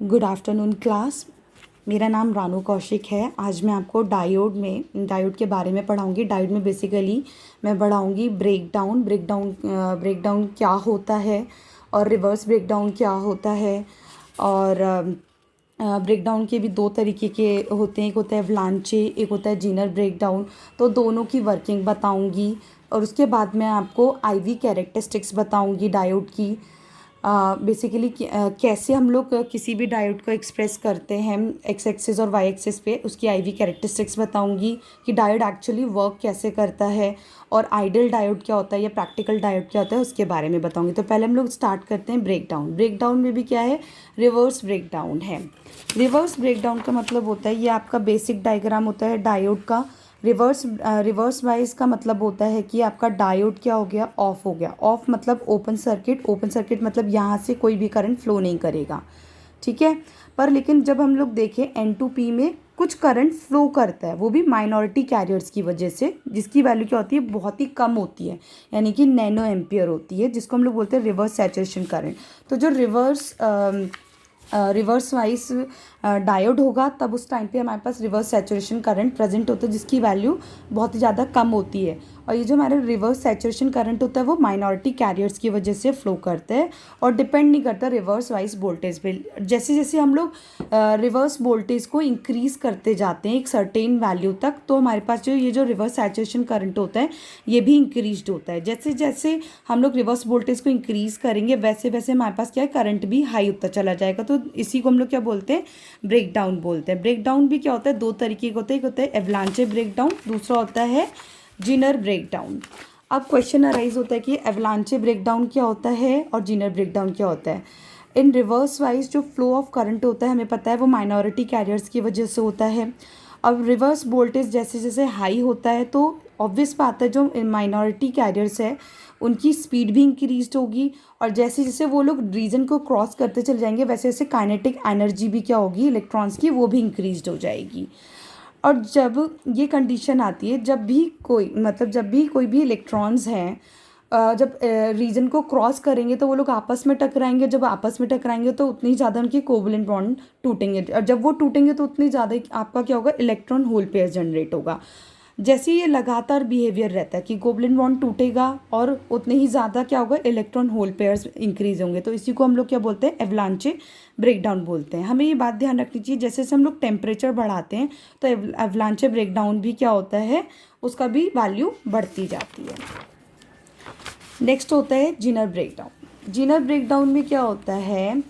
Good afternoon class. मेरा नाम रानू कौशिक है। आज मैं आपको डायोड के बारे में पढ़ाऊंगी। डायोड में बेसिकली मैं पढ़ाऊंगी ब्रेकडाउन क्या होता है और रिवर्स ब्रेकडाउन क्या होता है। और ब्रेकडाउन के भी दो तरीके के होते हैं, एक होता है एवलांचे, एक होता है जीनर ब्रेकडाउन। तो दोनों की वर्किंग बताऊंगी और उसके बाद मैं आपको आईवी कैरेक्टरिस्टिक्स बताऊंगी डायोड की। बेसिकली कैसे हम लोग किसी भी डायोड को एक्सप्रेस करते हैं एक्स एक्सिस और वाई एक्सिस पे, उसकी आईवी कैरेक्टरिस्टिक्स बताऊंगी कि डायोड एक्चुअली वर्क कैसे करता है और आइडियल डायोड क्या होता है या प्रैक्टिकल डायोड क्या होता है उसके बारे में बताऊंगी। तो पहले हम लोग स्टार्ट करते हैं ब्रेकडाउन में भी क्या है, रिवर्स ब्रेकडाउन है। रिवर्स ब्रेकडाउन का मतलब होता है, ये आपका बेसिक डायग्राम होता है डायोड का। रिवर्स वाइज का मतलब होता है कि आपका डायोड क्या हो गया, ऑफ हो गया। ऑफ मतलब ओपन सर्किट मतलब यहाँ से कोई भी करंट फ्लो नहीं करेगा, ठीक है। पर लेकिन जब हम लोग देखें N2P में कुछ करंट फ्लो करता है, वो भी माइनॉरिटी कैरियर्स की वजह से, जिसकी वैल्यू क्या होती है, बहुत ही कम होती है, यानी कि नैनो एम्पियर होती है, जिसको हम लोग बोलते हैं रिवर्स सैचुरेशन करंट। तो जो रिवर्स वाइज डायोड होगा तब उस टाइम पे हमारे पास रिवर्स सैचुरेशन करंट प्रेजेंट होता है, जिसकी वैल्यू बहुत ही ज़्यादा कम होती है। और ये जो हमारा रिवर्स सैचुरेशन करंट होता है वो माइनॉरिटी कैरियर्स की वजह से फ्लो करता है और डिपेंड नहीं करता रिवर्स वाइज वोल्टेज पे। जैसे जैसे हम लोग रिवर्स वोल्टेज को इंक्रीज़ करते जाते हैं एक सर्टेन वैल्यू तक, तो हमारे पास जो ये जो रिवर्स सैचुरेशन करंट होता है ये भी इंक्रीज होता है। जैसे जैसे हम लोग रिवर्स वोल्टेज को इंक्रीज़ करेंगे वैसे वैसे हमारे पास क्या है, करंट भी हाई होता चला जाएगा। तो इसी को हम लोग क्या बोलते हैं, ब्रेकडाउन बोलते हैं। ब्रेकडाउन भी क्या होता है, दो तरीके का होता है, एक होता है एवलांचे ब्रेकडाउन, दूसरा होता है जीनर ब्रेकडाउन। अब क्वेश्चन अराइज होता है कि एवलांचे ब्रेकडाउन क्या होता है और जीनर ब्रेकडाउन क्या होता है। इन रिवर्स वाइज जो फ्लो ऑफ करंट होता है हमें पता है वो माइनॉरिटी कैरियर्स की वजह से होता है। अब रिवर्स वोल्टेज जैसे जैसे हाई होता है तो ऑब्वियस बात है जो माइनॉरिटी कैरियर्स है उनकी स्पीड भी इंक्रीज होगी, और जैसे जैसे वो लोग रीजन को क्रॉस करते चले जाएंगे वैसे वैसे काइनेटिक एनर्जी भी क्या होगी, इलेक्ट्रॉन्स की, वो भी इंक्रीज हो जाएगी। और जब ये कंडीशन आती है, जब भी कोई भी इलेक्ट्रॉन्स हैं जब रीजन को क्रॉस करेंगे तो वो लोग आपस में टकराएंगे। जब आपस में टकराएंगे तो उतनी ज़्यादा उनके कोवलेंट बॉन्ड टूटेंगे, और जब वो टूटेंगे तो उतनी ज़्यादा आपका क्या होगा, इलेक्ट्रॉन होल पेयर जनरेट होगा। जैसे ये लगातार बिहेवियर रहता है कि कोवलेंट बॉन्ड टूटेगा और उतने ही ज़्यादा क्या होगा, इलेक्ट्रॉन होल पेयर्स इंक्रीज होंगे। तो इसी को हम लोग क्या बोलते हैं, एवलांचे ब्रेकडाउन बोलते हैं। हमें ये बात ध्यान रखनी चाहिए, जैसे जैसे हम लोग टेम्परेचर बढ़ाते हैं तो एवलांचे ब्रेकडाउन भी क्या होता है, उसका भी वैल्यू बढ़ती जाती है। नेक्स्ट होता है जीनर ब्रेकडाउन। जीनर ब्रेकडाउन में क्या होता है,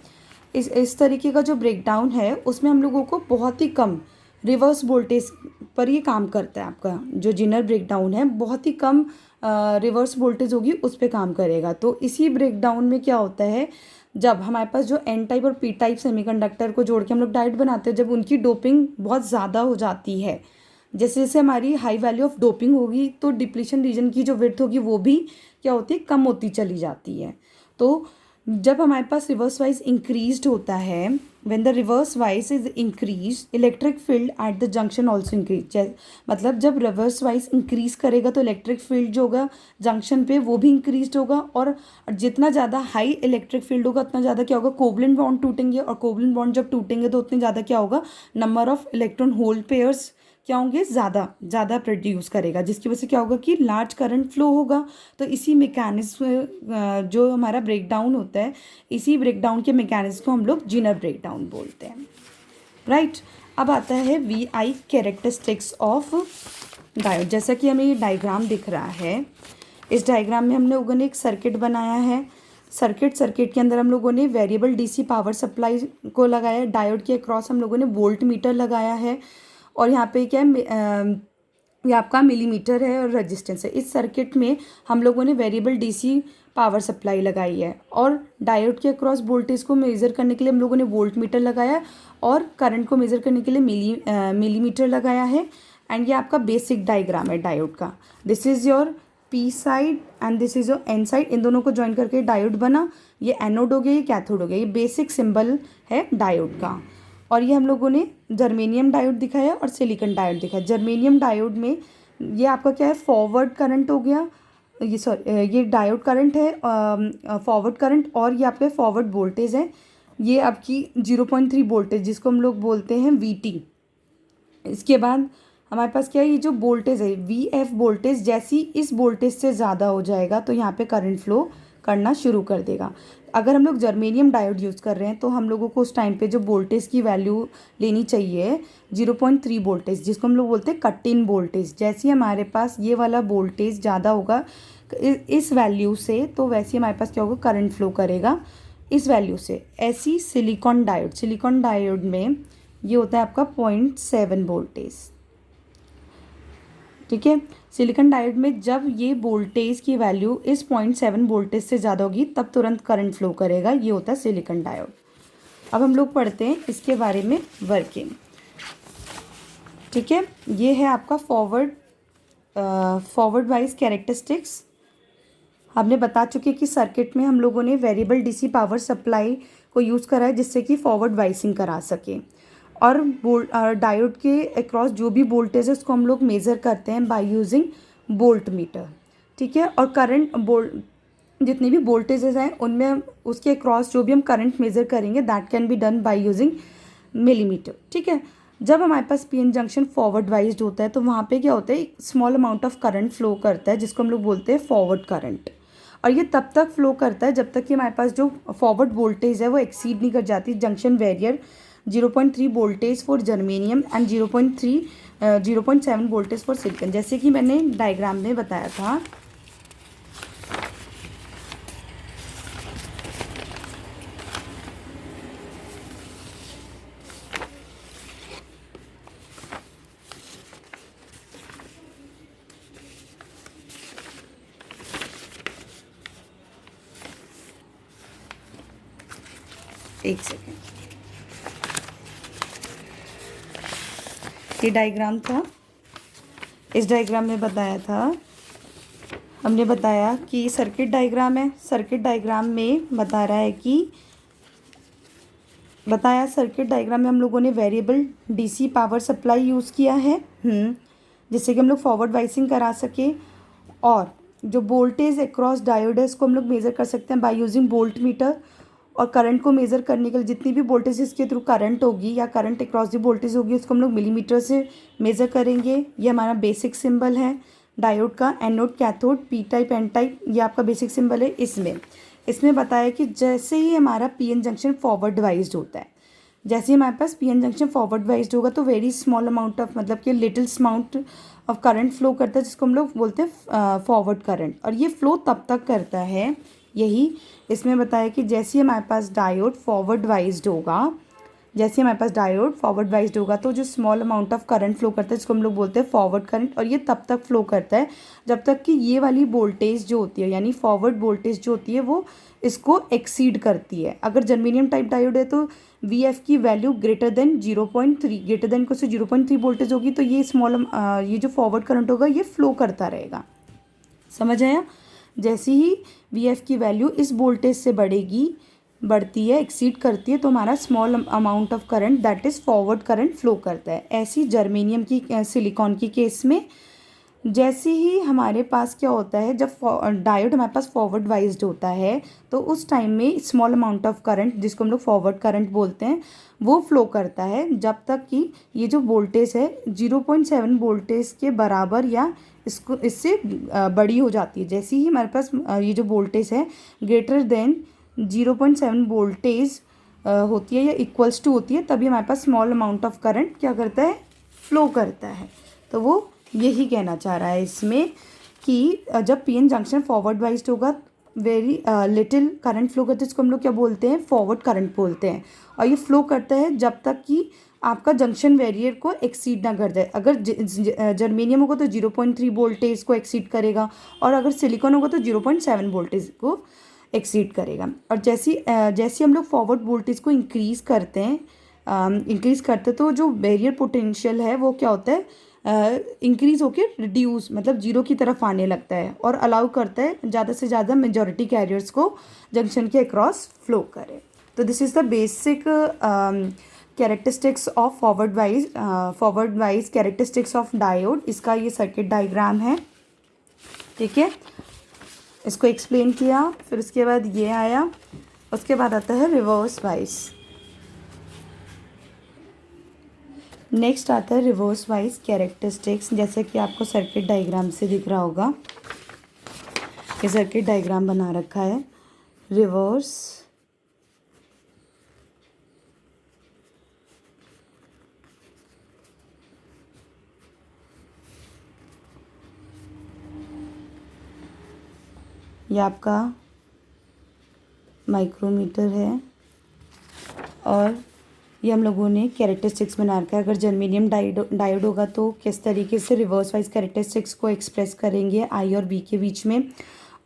इस तरीके का जो ब्रेकडाउन है उसमें हम लोगों को बहुत ही कम रिवर्स वोल्टेज पर ये काम करता है। आपका जो जीनर ब्रेकडाउन है बहुत ही कम रिवर्स वोल्टेज होगी उस पर काम करेगा। तो इसी ब्रेकडाउन में क्या होता है, जब हमारे पास जो एन टाइप और पी टाइप सेमीकंडक्टर को जोड़ के हम लोग डायोड बनाते हैं, जब उनकी डोपिंग बहुत ज़्यादा हो जाती है, जैसे जैसे हमारी हाई वैल्यू ऑफ डोपिंग होगी तो डिप्लीशन रीजन की जो विड्थ होगी वो भी क्या होती है, कम होती चली जाती है। तो जब हमारे पास रिवर्स वाइज इंक्रीज्ड होता है, when the reverse wise is increase electric field at the junction also increase. मतलब जब रिवर्स वाइज इंक्रीज करेगा तो इलेक्ट्रिक फील्ड जो होगा जंक्शन पे वो भी इंक्रीज होगा, और जितना ज़्यादा हाई इलेक्ट्रिक फील्ड होगा उतना ज़्यादा क्या होगा, कोवलेंट बॉन्ड टूटेंगे, और कोवलेंट बॉन्ड जब टूटेंगे तो उतने ज़्यादा क्या होगा, number of electron hole pairs क्या होंगे, ज़्यादा ज़्यादा प्रोड्यूस करेगा, जिसकी वजह से क्या होगा कि लार्ज करंट फ्लो होगा। तो इसी मैकेनिज्म जो हमारा ब्रेकडाउन होता है, इसी ब्रेकडाउन के मैकेनिज्म को हम लोग जीनर ब्रेकडाउन बोलते हैं, राइट। अब आता है V I characteristics of diode. जैसा कि हमें ये डायग्राम दिख रहा है, इस डायग्राम में हमने लोगों ने एक सर्किट बनाया है। सर्किट के अंदर हम लोगों ने वेरिएबल डीसी पावर सप्लाई को लगाया, डायोड के अक्रॉस हम लोगों ने वोल्ट मीटर लगाया है, और यहाँ पे क्या है, ये आपका मिलीमीटर है और रेजिस्टेंस है। इस सर्किट में हम लोगों ने वेरिएबल डीसी पावर सप्लाई लगाई है, और डायोड के अक्रॉस वोल्टेज को मेज़र करने के लिए हम लोगों ने वोल्ट मीटर लगाया, और करंट को मेज़र करने के लिए मिलीमीटर लगाया है। एंड ये आपका बेसिक डायग्राम है डायोड का। This is your P side and this is your N side. इन दोनों को ज्वाइन करके डायोड बना। ये एनोड हो गया, ये कैथोड हो गया। ये बेसिक सिंबल है डायोड का। और ये हम लोगों ने जर्मेनियम डायोड दिखाया और सिलिकॉन डायोड दिखाया। जर्मेनियम डायोड में ये आपका क्या है, फॉरवर्ड करंट हो गया, ये डायोड करंट है, फॉरवर्ड करंट, और ये आपके फॉरवर्ड वोल्टेज है। ये आपकी 0.3 वोल्टेज जिसको हम लोग बोलते हैं VT। इसके बाद हमारे पास क्या है, ये जो वोल्टेज है VF वोल्टेज, जैसी इस वोल्टेज से ज़्यादा हो जाएगा तो यहाँ पे करंट फ्लो करना शुरू कर देगा। अगर हम लोग जर्मेनियम डायोड यूज़ कर रहे हैं तो हम लोगों को उस टाइम पे जो वोल्टेज की वैल्यू लेनी चाहिए 0.3 वोल्टेज, जिसको हम लोग बोलते हैं कट इन वोल्टेज। जैसे ही हमारे पास ये वाला वोल्टेज ज़्यादा होगा इस वैल्यू से, तो वैसे ही हमारे पास क्या होगा, करंट फ्लो करेगा इस वैल्यू से। ऐसी सिलिकॉन डायोड में ये होता है आपका 0.7 वोल्टेज। ठीक है, सिलिकॉन डायोड में जब ये वोल्टेज की वैल्यू इस 0.7 वोल्टेज से ज़्यादा होगी तब तुरंत करंट फ्लो करेगा। ये होता है सिलिकॉन डायोड। अब हम लोग पढ़ते हैं इसके बारे में वर्किंग। ठीक है, ये है आपका फॉरवर्ड वाइज कैरेक्टरिस्टिक्स। हमने बता चुके कि सर्किट में हम लोगों ने वेरिएबल डीसी पावर सप्लाई को यूज़ करा है जिससे कि फॉरवर्ड वाइसिंग करा सके। और डायोड के अक्रॉस जो भी वोल्टेज है उसको हम लोग मेज़र करते हैं बाय यूजिंग वोल्ट मीटर। ठीक है, और करंट जितनी भी वोल्टेजेस हैं उनमें उसके अक्रॉस जो भी हम करंट मेज़र करेंगे that can be done by using millimetre. ठीक है, जब हमारे पास पीएन जंक्शन फॉरवर्ड वाइज्ड होता है तो वहाँ पे क्या होता है, एक small amount of current flow करता है जिसको हम लोग बोलते हैं फॉरवर्ड करंट। और ये तब तक फ्लो करता है जब तक कि हमारे पास जो फॉरवर्ड वोल्टेज है वो एक्सीड नहीं कर जाती junction barrier 0.3 voltage for germanium and 0.7 voltage for silicon, जैसे कि मैंने डायग्राम में बताया था। एक सेकेंड, ये डायग्राम था। इस डायग्राम में बताया था, हमने बताया कि सर्किट डायग्राम है। सर्किट डायग्राम में बता रहा है कि सर्किट डायग्राम में हम लोगों ने variable DC power supply use किया है जिससे कि हम लोग फॉरवर्ड वाइसिंग करा सके। और जो वोल्टेज अक्रॉस डायोड है इसको हम लोग मेज़र कर सकते हैं बाय यूजिंग वोल्ट मीटर। और करंट को मेज़र करने के लिए जितनी भी वोल्टेज इसके थ्रू करंट होगी या करंट अक्रॉस दी वोल्टेज होगी उसको हम लोग मिलीमीटर से मेज़र करेंगे। ये हमारा बेसिक सिंबल है डायोड का, anode cathode, P type N type, ये आपका बेसिक सिंबल है। इसमें बताया कि जैसे ही हमारा पीएन जंक्शन फॉरवर्ड वाइज्ड होता है, जैसे ही हमारे पास पीएन जंक्शन फॉरवर्ड वाइज्ड होगा तो वेरी स्मॉल अमाउंट ऑफ, मतलब कि little amount of current flow करता है जिसको हम लोग बोलते हैं फॉरवर्ड करंट। और ये फ्लो तब तक करता है, यही इसमें बताया कि जैसे ही हमारे पास डायोड फॉरवर्ड वाइज्ड होगा, तो जो small amount of current flow करता है जिसको हम लोग बोलते हैं फॉरवर्ड करंट। और ये तब तक फ्लो करता है जब तक कि ये वाली वोल्टेज जो होती है, यानी फॉरवर्ड वोल्टेज जो होती है वो इसको एक्सीड करती है। अगर जर्मेनियम टाइप डायोड है तो VF की वैल्यू ग्रेटर देन 0.3 वोल्टेज होगी तो ये ये जो फॉरवर्ड करंट होगा ये फ्लो करता रहेगा। समझ आया? जैसे ही VF की वैल्यू इस वोल्टेज से बढ़ती है, एक्सीड करती है, तो हमारा small amount of current that is forward current flow करता है। ऐसी जर्मेनियम की सिलिकॉन की केस में जैसे ही हमारे पास क्या होता है, जब डायोड हमारे पास फॉरवर्ड वाइज्ड होता है तो उस टाइम में स्मॉल अमाउंट ऑफ करंट जिसको हम लोग फॉरवर्ड करंट बोलते हैं वो फ्लो करता है जब तक कि ये जो वोल्टेज है 0.7 वोल्टेज के बराबर या इससे बड़ी हो जाती है। जैसे ही हमारे पास ये जो वोल्टेज है ग्रेटर देन 0.7 वोल्टेज होती है या इक्वल्स टू होती है, तभी हमारे पास स्मॉल अमाउंट ऑफ करंट क्या करता है, फ्लो करता है। तो वो यही कहना चाह रहा है इसमें कि जब पीएन जंक्शन फॉरवर्ड वाइज्ड होगा वेरी लिटिल करंट फ्लो करता है जिसको हम लोग क्या बोलते हैं, फॉरवर्ड करंट बोलते हैं। और ये फ्लो करता है जब तक कि आपका जंक्शन बैरियर को एक्सीड ना कर जाए। अगर जर्मेनियम होगा तो 0.3 वोल्टेज को एक्सीड करेगा और अगर सिलिकॉन होगा तो 0.7 वोल्टेज को एक्सीड करेगा। और जैसे हम लोग फॉरवर्ड वोल्टेज को इंक्रीज़ करते तो जो बैरियर पोटेंशियल है वो क्या होता है, इंक्रीज़ होकर रिड्यूस, मतलब जीरो की तरफ आने लगता है और अलाउ करता है ज़्यादा से ज़्यादा मेजॉरिटी कैरियर्स को जंक्शन के अक्रॉस फ्लो करें। तो this is the basic characteristics of forward wise characteristics of diode. इसका ये सर्किट डायग्राम है। ठीक है, इसको एक्सप्लेन किया, फिर उसके बाद ये आया उसके बाद आता है रिवर्स वाइज। नेक्स्ट आता है रिवर्स वाइज कैरेक्टरिस्टिक्स। जैसे कि आपको सर्किट डायग्राम से दिख रहा होगा, ये सर्किट डायग्राम बना रखा है। रिवर्स ये आपका माइक्रोमीटर है और ये हम लोगों ने कैरेक्टरिस्टिक्स बना रखा है। अगर जर्मेनियम डायोड होगा तो किस तरीके से रिवर्स वाइज कैरेक्टरिस्टिक्स को एक्सप्रेस करेंगे आई और बी के बीच में,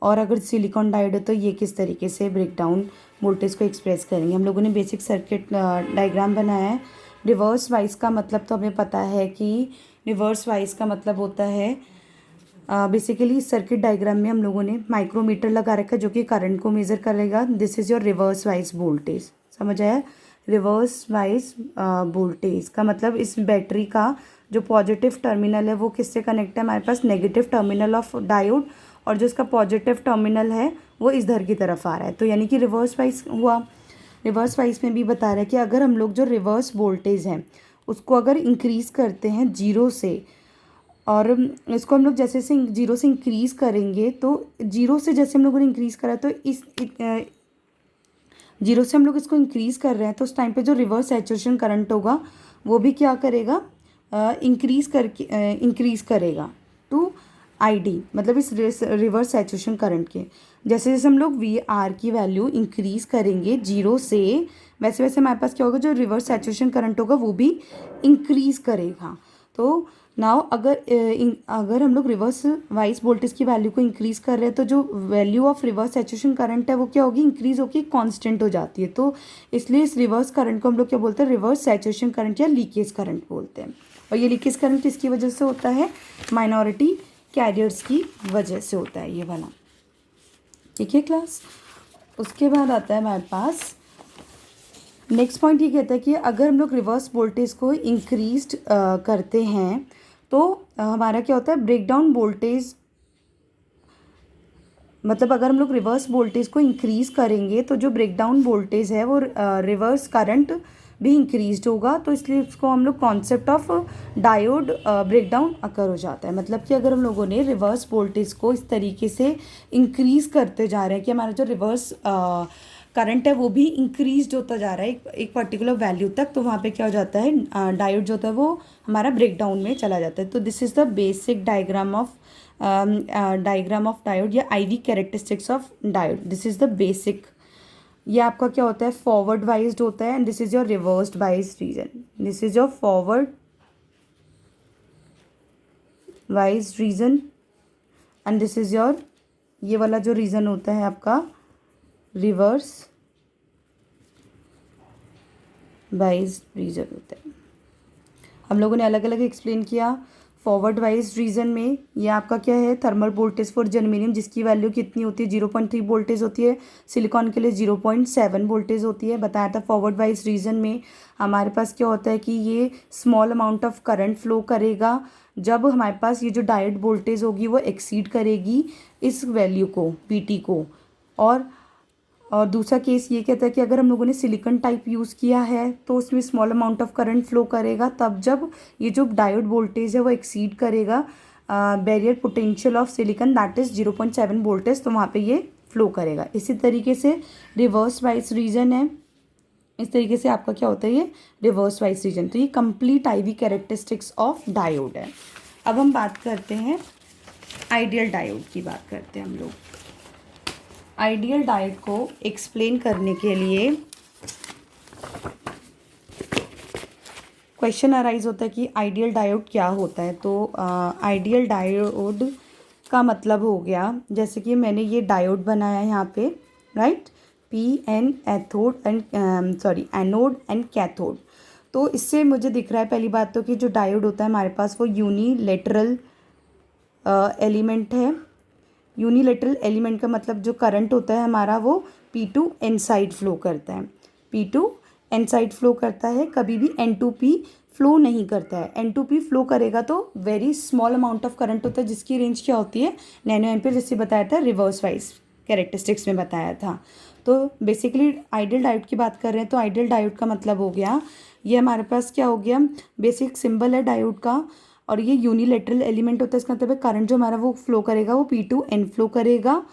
और अगर सिलिकॉन डायोड है तो ये किस तरीके से ब्रेकडाउन वोल्टेज को एक्सप्रेस करेंगे। हम लोगों ने बेसिक सर्किट डायग्राम बनाया है। रिवर्स वाइज का मतलब तो हमें पता है कि रिवर्स वाइज का मतलब होता है बेसिकली सर्किट डायग्राम में हम लोगों ने माइक्रोमीटर लगा रखा है जो कि करंट को मेज़र करेगा। This is your reverse wise voltage. समझ आया? रिवर्स वाइज वोल्टेज का मतलब इस बैटरी का जो पॉजिटिव टर्मिनल है वो किससे कनेक्ट है हमारे पास, नेगेटिव टर्मिनल ऑफ डायोड, और जो इसका पॉजिटिव टर्मिनल है वो इधर की तरफ आ रहा है। तो यानी कि रिवर्स वाइज हुआ। रिवर्स वाइज में भी बता रहा है कि अगर हम लोग जो रिवर्स वोल्टेज है उसको अगर इंक्रीज़ करते हैं जीरो से, और इसको हम लोग जैसे से जीरो से इंक्रीज़ करेंगे, तो जीरो से जैसे हम लोगों ने इंक्रीज़ करा तो इस जीरो से हम लोग इसको इंक्रीज़ कर रहे हैं तो उस टाइम पे जो रिवर्स सैचुरेशन करंट होगा वो भी क्या करेगा, इंक्रीज़ करेगा टू ID, मतलब इस रिवर्स सैचुरेशन करंट के। जैसे जैसे हम लोग VR की वैल्यू इंक्रीज़ करेंगे जीरो से, वैसे वैसे हमारे पास क्या होगा, जो रिवर्स सैचुरेशन करंट होगा वो भी इंक्रीज़ करेगा। तो नाउ अगर हम लोग रिवर्स वाइज वोल्टेज की वैल्यू को इंक्रीज़ कर रहे हैं तो जो value of reverse saturation current है वो क्या होगी, इंक्रीज़ होगी, कांस्टेंट हो जाती है। तो इसलिए इस रिवर्स करंट को हम लोग क्या बोलते हैं, रिवर्स सैचुरेशन करंट या लीकेज करंट बोलते हैं। और ये लीकेज करंट किसकी वजह से होता है, माइनॉरिटी कैरियर्स की वजह से होता है ये वाला। ठीक है क्लास। उसके बाद आता है हमारे पास नेक्स्ट पॉइंट, ये कहता है कि अगर हम लोग रिवर्स वोल्टेज को इंक्रीज करते हैं तो हमारा क्या होता है, ब्रेकडाउन वोल्टेज, मतलब अगर हम लोग रिवर्स वोल्टेज को इंक्रीज़ करेंगे तो जो ब्रेकडाउन वोल्टेज है वो रिवर्स करंट भी इंक्रीज होगा। तो इसलिए इसको हम लोग कॉन्सेप्ट ऑफ डायोड ब्रेकडाउन अकर हो जाता है। मतलब कि अगर हम लोगों ने रिवर्स वोल्टेज को इस तरीके से इंक्रीज़ करते जा रहे हैं कि हमारा जो रिवर्स करंट है वो भी इंक्रीज होता जा रहा है एक पर्टिकुलर वैल्यू तक, तो वहाँ पे क्या हो जाता है, डायोड जो होता है वो हमारा ब्रेकडाउन में चला जाता है। तो this is the basic diagram of diode या IV characteristics of diode. This is the basic. ये आपका क्या होता है, फॉरवर्ड वाइज्ड होता है, and this is your reversed wise reason. This is your forward wise reason and this is your, ये वाला जो रीजन होता है आपका रिवर्स वाइज रीजन होता है। हम लोगों ने अलग अलग एक्सप्लेन किया। फॉरवर्ड वाइज रीजन में ये आपका क्या है, थर्मल वोल्टेज फॉर जर्मेनियम जिसकी वैल्यू कितनी होती है, 0.3 वोल्टेज होती है। सिलिकॉन के लिए 0.7 वोल्टेज होती है। बताया था फॉरवर्ड वाइज रीजन में हमारे पास क्या होता है कि ये small amount of current flow करेगा जब हमारे पास ये जो डायोड वोल्टेज होगी वो एक्सीड करेगी इस वैल्यू को, VT को। और दूसरा केस ये कहता है कि अगर हम लोगों ने सिलिकॉन टाइप यूज़ किया है तो उसमें small amount of current flow करेगा तब जब ये जो डायोड वोल्टेज है वो एक्सीड करेगा barrier potential of silicon, that is 0.7 voltage, तो वहाँ पे ये फ्लो करेगा। इसी तरीके से रिवर्स वाइज रीजन है। इस तरीके से आपका क्या होता है, ये रिवर्स वाइज रीजन। तो ये complete IV characteristics of diode है। अब हम बात करते हैं आइडियल डायोड की, बात करते हैं हम लोग। आइडियल डायोड को एक्सप्लेन करने के लिए क्वेश्चन अराइज होता है कि आइडियल डायोड क्या होता है। तो आइडियल डायोड का मतलब हो गया, जैसे कि मैंने ये डायोड बनाया है यहाँ पे, राइट, PN एथोड एंड एनोड एंड कैथोड। तो इससे मुझे दिख रहा है पहली बात तो कि जो डायोड होता है हमारे पास वो यूनिलेटरल एलिमेंट है। यूनिलेटरल एलिमेंट का मतलब जो करंट होता है हमारा वो P2 N साइड फ्लो करता है, P2 N साइड फ्लो करता है, कभी भी N2P फ्लो नहीं करता है। N2P फ्लो करेगा तो very small amount of current होता है जिसकी रेंज क्या होती है, नैनो एम्पीयर, जिससे बताया था रिवर्स वाइज कैरेक्टरिस्टिक्स में बताया था। तो बेसिकली आइडियल डायोड की बात कर रहे हैं तो आइडियल डायोड का मतलब हो गया, ये हमारे पास क्या हो गया, बेसिक सिंबल है डायोड का, और ये यूनिलेटरल एलिमेंट होता है। इसका मतलब है करंट जो हमारा वो फ्लो करेगा वो P2N फ्लो करेगा,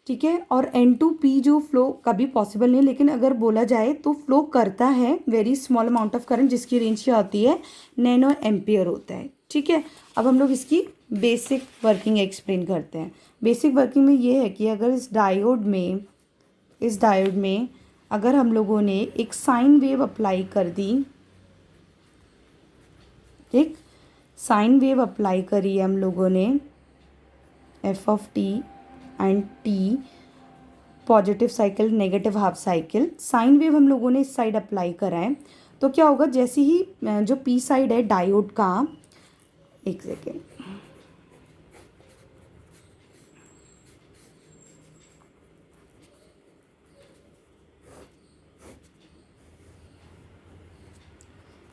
ठीक है। और N2P जो फ्लो कभी पॉसिबल नहीं, लेकिन अगर बोला जाए तो फ्लो करता है very small amount of current, जिसकी रेंज क्या होती है, नैनो एम्पियर होता है, ठीक है। अब हम लोग इसकी बेसिक वर्किंग एक्सप्लेन करते हैं। बेसिक वर्किंग में ये है कि अगर इस डायोड में अगर हम लोगों ने एक साइन वेव अप्लाई कर दी, ठीक, साइन वेव अप्लाई करी है हम लोगों ने, F of T and T, positive cycle negative half cycle, sine wave हम लोगों ने इस साइड अप्लाई करा है, तो क्या होगा, जैसे ही जो पी साइड है डायोड का, एक सेकेंड,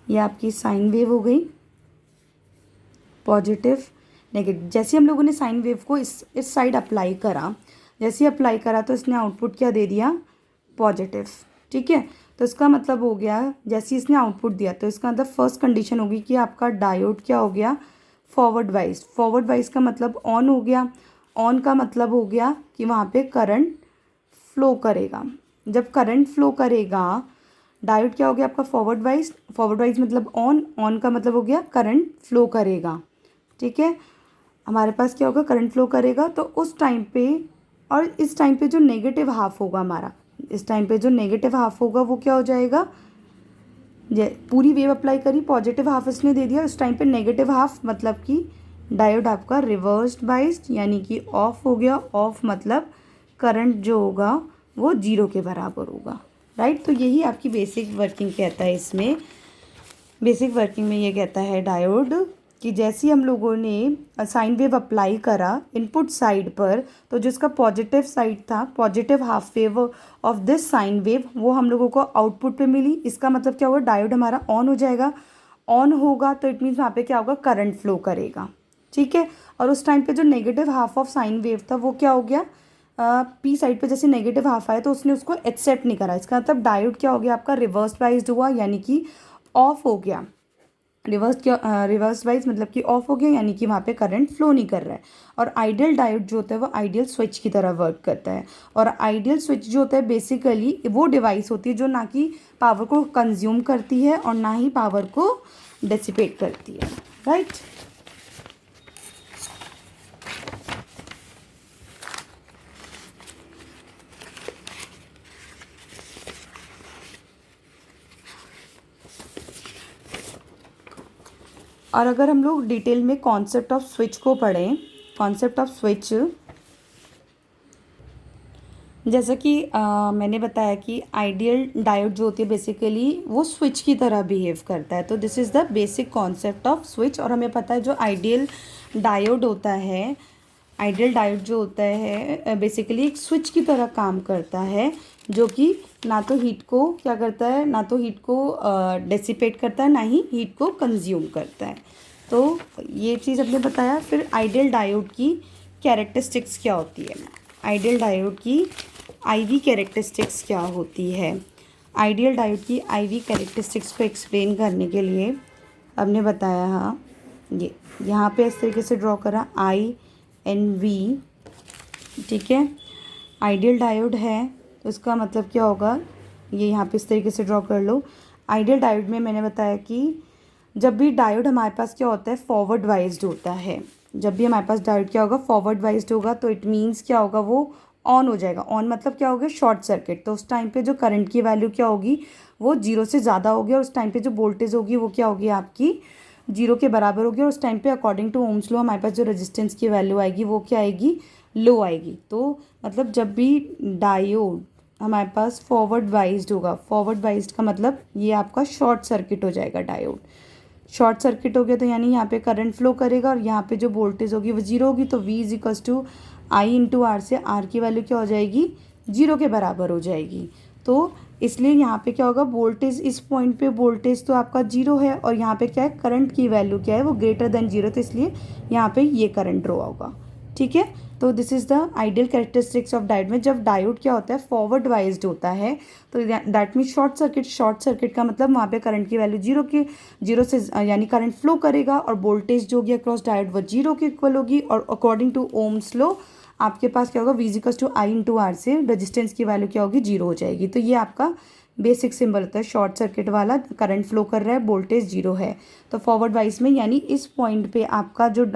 ये आपकी साइन वेव हो गई, पॉजिटिव नेगेटिव। जैसे हम लोगों ने साइन वेव को इस साइड अप्लाई करा, जैसे ही अप्लाई करा तो इसने आउटपुट क्या दे दिया, पॉजिटिव, ठीक है। तो इसका मतलब हो गया, जैसे ही इसने आउटपुट दिया तो इसका मतलब फर्स्ट कंडीशन होगी कि आपका डायोड क्या हो गया, फॉरवर्ड वाइज। फॉरवर्ड वाइज का मतलब ऑन हो गया, ऑन का मतलब हो गया कि वहाँ पे करंट फ्लो करेगा। जब करंट फ्लो करेगा, डायोड क्या हो गया आपका, फॉरवर्ड वाइज, फॉरवर्ड वाइज मतलब ऑन, ऑन का मतलब हो गया करंट फ्लो करेगा, ठीक है। हमारे पास क्या होगा, करंट फ्लो करेगा, तो उस टाइम पे, और इस टाइम पे जो नेगेटिव हाफ होगा हमारा, इस टाइम पे जो नेगेटिव हाफ होगा वो क्या हो जाएगा, पूरी वेव अप्लाई करी, पॉजिटिव हाफ इसने दे दिया, उस टाइम पे नेगेटिव हाफ मतलब कि डायोड आपका रिवर्स्ड बाइस्ड यानी कि ऑफ हो गया। ऑफ मतलब करंट जो होगा वो 0 के बराबर होगा, राइट। तो यही आपकी बेसिक वर्किंग कहता है। इसमें बेसिक वर्किंग में ये कहता है डायोड कि जैसे ही हम लोगों ने साइन वेव अप्लाई करा इनपुट साइड पर, तो जिसका पॉजिटिव साइड था, positive half wave of this sine wave, वो हम लोगों को आउटपुट पे मिली। इसका मतलब क्या होगा, डायोड हमारा ऑन हो जाएगा। ऑन होगा तो इट मीन्स वहाँ पे क्या होगा, करंट फ्लो करेगा, ठीक है। और उस टाइम पे जो negative half of sine wave था वो क्या हो गया, पी साइड पे जैसे नेगेटिव हाफ आया तो उसने उसको एक्सेप्ट नहीं करा। इसका मतलब डायोड क्या हो गया आपका, रिवर्स बाइज्ड हुआ, यानी कि ऑफ हो गया। रिवर्स वाइज मतलब कि ऑफ हो गया, यानी कि वहाँ पे करंट फ्लो नहीं कर रहा है। और आइडियल डायोड जो होता है वो आइडियल स्विच की तरह वर्क करता है। और आइडियल स्विच जो होता है बेसिकली वो डिवाइस होती है जो ना कि पावर को कंज्यूम करती है और ना ही पावर को डिसिपेट करती है, राइट। और अगर हम लोग डिटेल में कॉन्सेप्ट ऑफ स्विच को पढ़ें, कॉन्सेप्ट ऑफ स्विच, जैसा कि मैंने बताया कि आइडियल डायोड जो होती है बेसिकली वो स्विच की तरह बिहेव करता है। तो this is the basic concept off switch. और हमें पता है जो आइडियल डायोड होता है, आइडियल डायोड जो होता है बेसिकली एक स्विच की तरह काम करता है, जो कि ना तो हीट को क्या करता है, ना तो हीट को डेसिपेट करता है, ना ही हीट को कंज्यूम करता है। तो ये चीज़ हमने बताया। फिर आइडियल डायोड की कैरेक्टरिस्टिक्स क्या होती है, आइडियल डायोड की आईवी कैरेक्टरिस्टिक्स क्या होती है। आइडियल डायोड की आईवी कैरेक्टरिस्टिक्स को एक्सप्लेन करने के लिए हमने बताया, हाँ ये यहाँ पे इस तरीके से ड्रॉ करा INV, ठीक है। आइडियल डायोड है तो इसका मतलब क्या होगा, ये यहाँ पे इस तरीके से ड्रॉ कर लो। आइडियल डायोड में मैंने बताया कि जब भी डायोड हमारे पास क्या होता है, फॉरवर्ड वाइज्ड होता है। जब भी हमारे पास डायोड क्या होगा, फॉरवर्ड वाइज्ड होगा, तो इट मीन्स क्या होगा, वो ऑन हो जाएगा। ऑन मतलब क्या हो गया, शॉर्ट सर्किट। तो उस टाइम पे जो करंट की वैल्यू क्या होगी, वो 0 से ज़्यादा होगी, और उस टाइम पे जो वोल्टेज होगी वो क्या होगी आपकी 0 के बराबर होगी। और उस टाइम पे अकॉर्डिंग टू ओम्स लॉ हमारे पास जो रेजिस्टेंस की वैल्यू आएगी वो क्या आएगी, लो आएगी। तो मतलब जब भी डायोड हमारे पास फॉरवर्ड वाइज्ड होगा, फॉरवर्ड वाइज्ड का मतलब ये आपका शॉर्ट सर्किट हो जाएगा। डायोड शॉर्ट सर्किट हो गया तो यानी यहाँ पे करंट फ्लो करेगा, और यहाँ पे जो वोल्टेज होगी वो 0 होगी। तो V = I/R से R की वैल्यू क्या हो जाएगी, 0 के बराबर हो जाएगी। तो इसलिए यहाँ पे क्या होगा, वोल्टेज इस पॉइंट पे वोल्टेज तो आपका 0 है, और यहाँ पे क्या है, करंट की वैल्यू क्या है, वो ग्रेटर देन 0, तो इसलिए यहाँ पे ये करंट ड्रॉ होगा, ठीक है। तो this is the ideal characteristics of diode में जब डायोड क्या होता है फॉरवर्ड वाइज्ड होता है तो दैट मीन शॉर्ट सर्किट का मतलब वहाँ पे करंट की वैल्यू जीरो से यानी करंट फ्लो करेगा और वोल्टेज जो होगी अक्रॉस डायोड वो जीरो के इक्वल होगी और अकॉर्डिंग टू ओम्स लॉ आपके पास क्या होगा V equals to I into R से रेजिस्टेंस की वैल्यू क्या होगी जीरो हो जाएगी। तो ये आपका बेसिक सिंबल होता है शॉर्ट सर्किट वाला, करंट फ्लो कर रहा है, वोल्टेज जीरो है। तो फॉरवर्ड वाइज में यानी इस पॉइंट पे आपका जो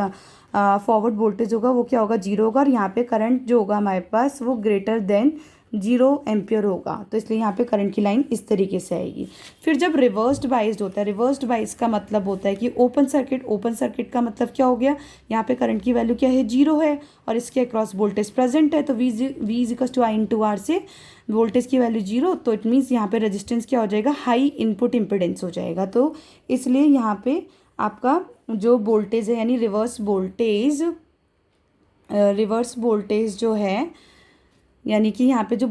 फॉरवर्ड वोल्टेज होगा वो क्या होगा जीरो होगा और यहाँ पे करंट जो होगा हमारे पास वो ग्रेटर देन 0 एम्पियर होगा। तो इसलिए यहाँ पे करंट की लाइन इस तरीके से आएगी। फिर जब रिवर्स्ड बाइज्ड होता है, रिवर्स्ड बाइज का मतलब होता है कि ओपन सर्किट का मतलब क्या हो गया, यहाँ पे करंट की वैल्यू क्या है जीरो है और इसके अक्रॉस वोल्टेज प्रेजेंट है। तो V is equal to I into R से वोल्टेज की वैल्यू जीरो, तो इट मीन्स यहाँ पे रेजिस्टेंस क्या हो जाएगा, हाई इनपुट इम्पिडेंस हो जाएगा। तो इसलिए यहाँ पे आपका जो वोल्टेज है यानी रिवर्स वोल्टेज जो है यानी कि यहाँ पे जो